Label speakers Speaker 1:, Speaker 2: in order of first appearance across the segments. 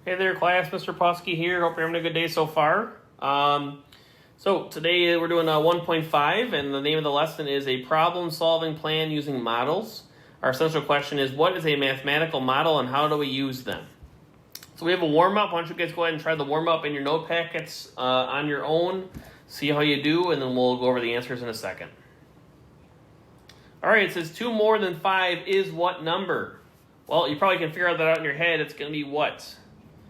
Speaker 1: Hey there, class. Mr. Posky here. Hope you're having a good day so far. So today we're doing 1.5, and the name of the lesson is a problem-solving plan using models. Our essential question is, what is a mathematical model and how do we use them? So we have a warm-up. Why don't you guys go ahead and try the warm-up in your note packets on your own. See how you do, and then we'll go over the answers in a second. All right, it says 2 more than 5 is what number? Well, you probably can figure that out in your head. It's going to be what?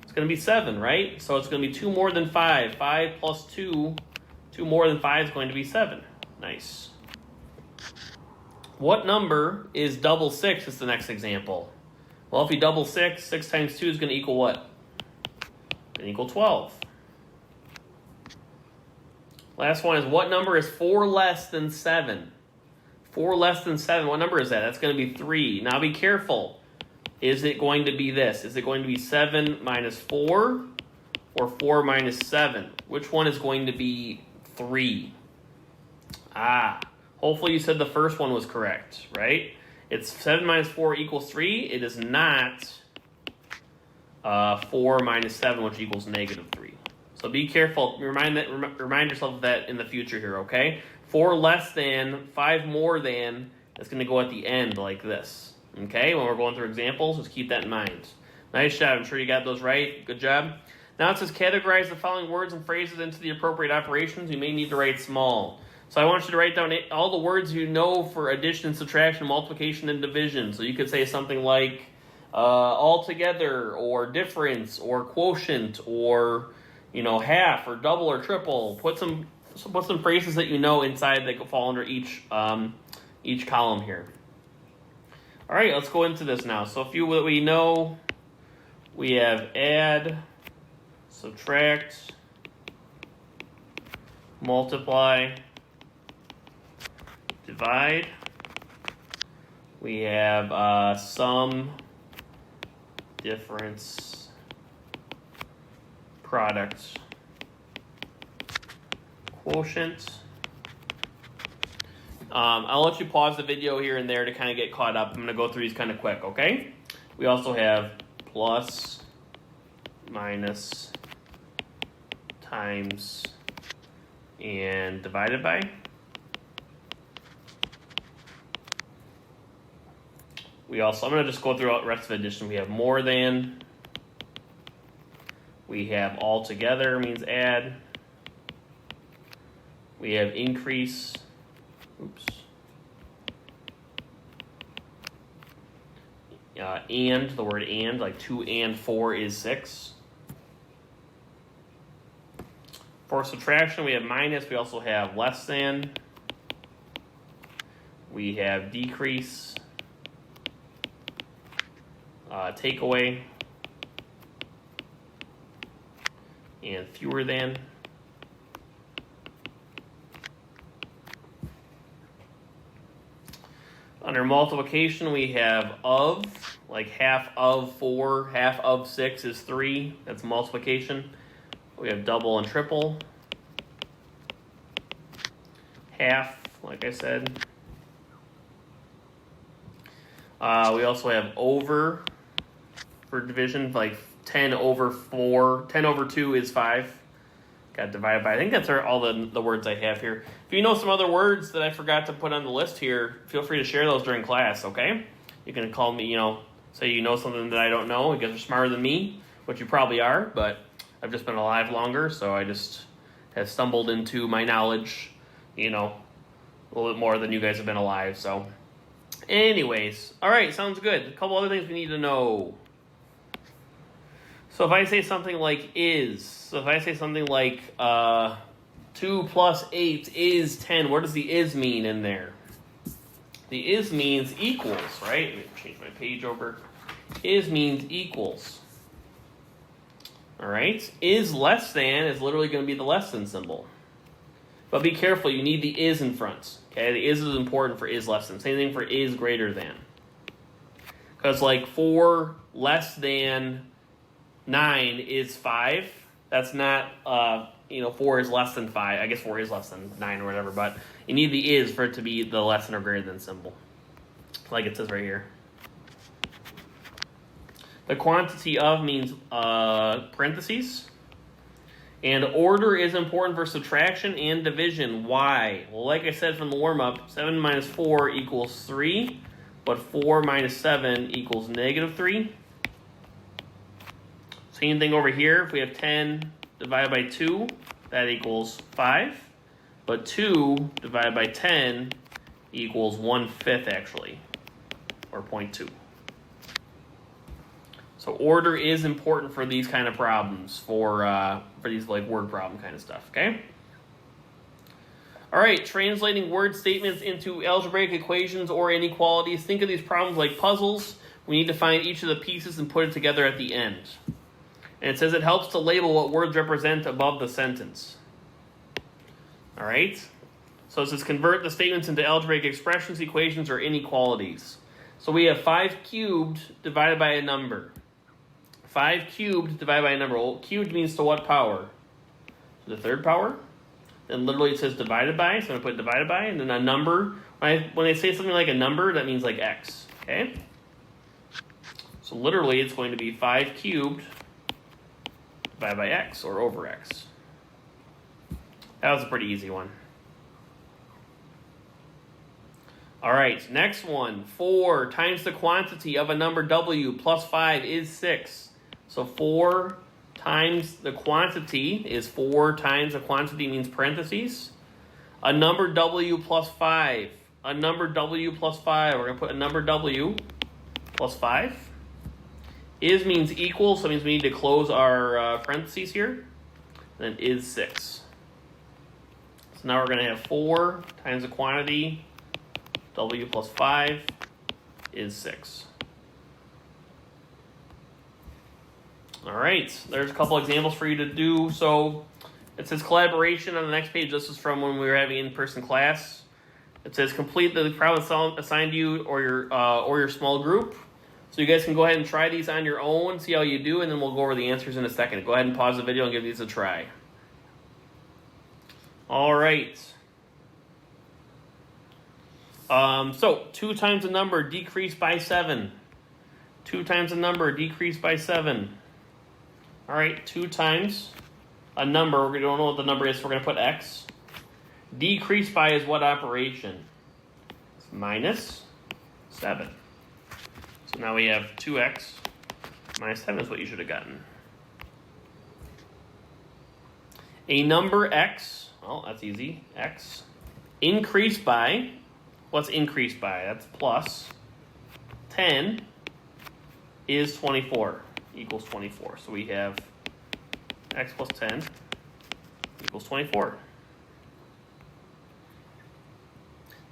Speaker 1: It's going to be 7, right? So it's going to be 2 more than 5. 5 plus 2, 2 more than 5 is going to be 7. Nice. What number is double 6 is the next example. Well, if you double 6, 6 times 2 is going to equal what? It's going to equal 12. Last one is, what number is 4 less than 7? 4 less than 7, what number is that? That's going to be 3. Now be careful. Is it going to be this? Is it going to be 7 minus 4 or 4 minus 7? Which one is going to be 3? Hopefully you said the first one was correct, right? It's 7 minus 4 equals 3. It is not 4 minus 7, which equals negative 3. So be careful. Remind yourself of that in the future here, okay? 4 less than, 5 more than, it's going to go at the end like this. Okay, when we're going through examples, just keep that in mind. Nice job. I'm sure you got those right. Good job. Now it says categorize the following words and phrases into the appropriate operations. You may need to write small. So I want you to write down all the words you know for addition, subtraction, multiplication, and division. So you could say something like altogether, or difference, or quotient, or half, or double, or triple. Put some phrases that you know inside that could fall under each column here. All right, let's go into this now. So a few that we know, we have add, subtract, multiply, divide. We have sum, difference, product, quotient. I'll let you pause the video here and there to kind of get caught up. I'm going to go through these kind of quick, okay? We also have plus, minus, times, and divided by. I'm going to just go through the rest of the addition. We have more than. We have altogether, means add. We have increase. And, the word and, like 2 and 4 is 6. For subtraction, we have minus. We also have less than. We have decrease. Take away. And fewer than. Under multiplication, we have of, like half of 4, half of 6 is 3. That's multiplication. We have double and triple. Half, like I said. We also have over for division, like 10 over 4. 10 over 2 is 5. Got divided by. I think that's all the words I have here. If you know some other words that I forgot to put on the list here, feel free to share those during class, okay? You can call me, say you know something that I don't know. You guys are smarter than me, which you probably are, but I've just been alive longer, so I just have stumbled into my knowledge, a little bit more than you guys have been alive, so. Anyways, all right, sounds good. A couple other things we need to know. So if I say something like is, 2 plus 8 is 10, what does the is mean in there? The is means equals, right? Let me change my page over. Is means equals. All right? Is less than is literally going to be the less than symbol. But be careful, you need the is in front. Okay, the is important for is less than. Same thing for is greater than. Because like 4 less than 9 is 5. That's not, 4 is less than 5. I guess 4 is less than 9 or whatever, but you need the is for it to be the less than or greater than symbol. Like it says right here. The quantity of means parentheses. And order is important for subtraction and division. Why? Well, like I said from the warm-up, 7 minus 4 equals 3, but 4 minus 7 equals negative 3. Same thing over here. If we have 10 divided by 2, that equals 5. But 2 divided by 10 equals 1/5 actually, or 0.2. So order is important for these kind of problems, for these like word problem kind of stuff, okay? All right, translating word statements into algebraic equations or inequalities. Think of these problems like puzzles. We need to find each of the pieces and put it together at the end. And it says it helps to label what words represent above the sentence. All right? So it says convert the statements into algebraic expressions, equations, or inequalities. So we have 5 cubed divided by a number. 5 cubed divided by a number. Well, cubed means to what power? The third power. Then literally it says divided by, so I'm going to put divided by, and then a number. When they say something like a number, that means like x, okay? So literally it's going to be 5 cubed divided by x, or over x. That was a pretty easy one. All right, next one. 4 times the quantity of a number w plus 5 is 6. So 4 times the quantity is 4 times the quantity means parentheses. A number w plus 5. A number w plus 5. We're going to put a number w plus 5. Is means equal, so it means we need to close our parentheses here. And then is 6. So now we're going to have 4 times the quantity, w plus 5 is 6. All right, there's a couple examples for you to do. So it says collaboration on the next page. This is from when we were having in-person class. It says complete the problem assigned to you or your small group. So you guys can go ahead and try these on your own, see how you do, and then we'll go over the answers in a second. Go ahead and pause the video and give these a try. All right. So 2 times the number decreased by 7. 2 times the number decreased by 7. All right, 2 times a number. We don't know what the number is, so we're going to put x. Decreased by is what operation? It's minus 7. So now we have 2x minus 7 is what you should have gotten. A number x, well, that's easy, x, increased by, what's increased by? That's plus 10 is 24, equals 24. So we have x plus 10 equals 24.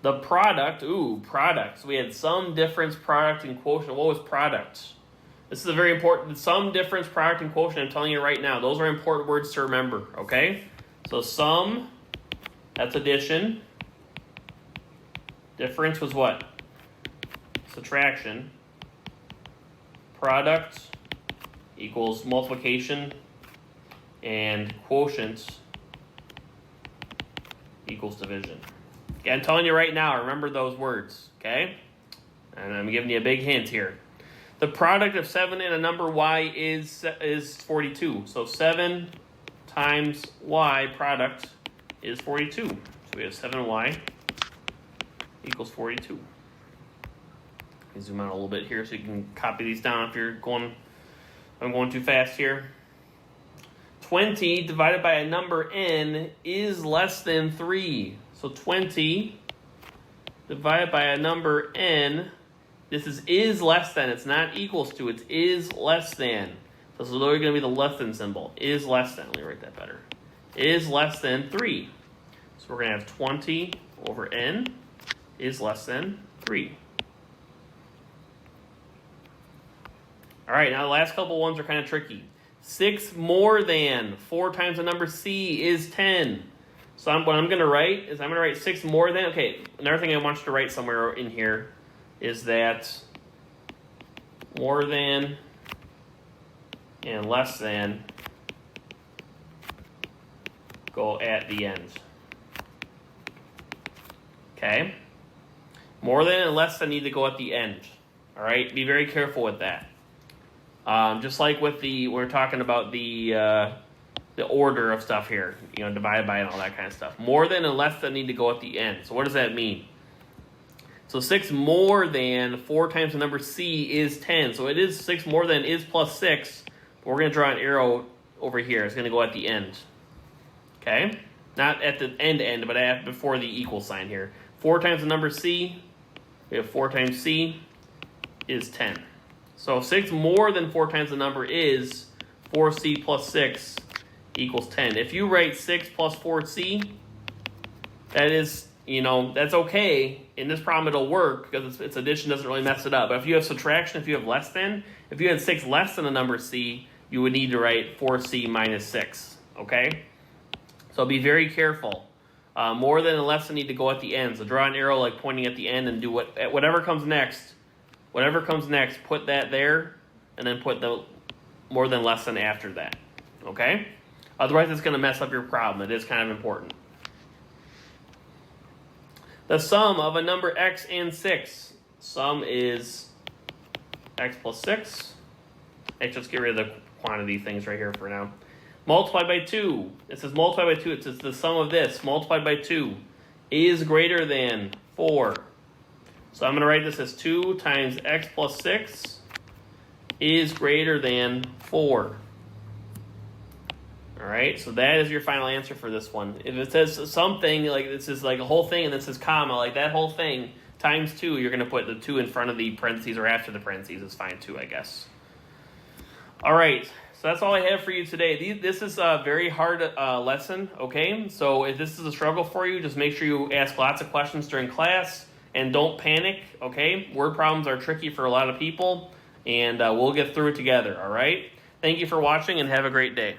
Speaker 1: The product, product. So we had sum, difference, product, and quotient. What was product? This is a very important, sum, difference, product, and quotient. I'm telling you right now, those are important words to remember, okay? So sum, that's addition. Difference was what? Subtraction. Product equals multiplication. And quotient equals division. Okay, I'm telling you right now, remember those words, okay? And I'm giving you a big hint here. The product of 7 and a number y is 42. So 7 times y product is 42. So we have 7y equals 42. Let me zoom out a little bit here so you can copy these down if I'm going too fast here. 20 divided by a number n is less than 3. So 20 divided by a number n, this is less than, it's not equals to, it's is less than. So this is literally going to be the less than symbol. Is less than, let me write that better. Is less than 3. So we're going to have 20 over n is less than 3. All right, now the last couple ones are kind of tricky. 6 more than 4 times the number c is 10. So what I'm going to write is I'm going to write 6 more than. Okay, another thing I want you to write somewhere in here is that more than and less than go at the end. Okay? More than and less than need to go at the end. All right? Be very careful with that. Just like with we're talking about the order of stuff here, divide by and all that kind of stuff. More than and less than need to go at the end. So what does that mean? So 6 more than 4 times the number C is 10. So it is 6 more than is plus 6. But we're going to draw an arrow over here. It's going to go at the end. Okay? Not at the end, but before the equal sign here. 4 times the number C, we have 4 times C is 10. So 6 more than 4 times the number is 4C plus 6 equals 10. If you write 6 plus 4C, that is, that's okay. In this problem, it'll work because its addition doesn't really mess it up. But if you have subtraction, if you have less than, if you had 6 less than the number C, you would need to write 4C minus 6, okay? So be very careful. More than and less than need to go at the end. So draw an arrow like pointing at the end and do whatever comes next. Whatever comes next, put that there, and then put the more than less than after that, okay? Otherwise, it's going to mess up your problem. It is kind of important. The sum of a number x and 6. Sum is x plus 6. Let's just get rid of the quantity things right here for now. Multiplied by 2. It says multiplied by 2. It says the sum of this multiplied by 2 is greater than 4. So I'm going to write this as 2 times x plus 6 is greater than 4. All right, so that is your final answer for this one. If it says something, like this is like a whole thing and then says comma, like that whole thing, times 2, you're going to put the 2 in front of the parentheses or after the parentheses. It's fine too, I guess. All right, so that's all I have for you today. This is a very hard lesson, okay? So if this is a struggle for you, just make sure you ask lots of questions during class and don't panic, okay? Word problems are tricky for a lot of people, and we'll get through it together, all right? Thank you for watching and have a great day.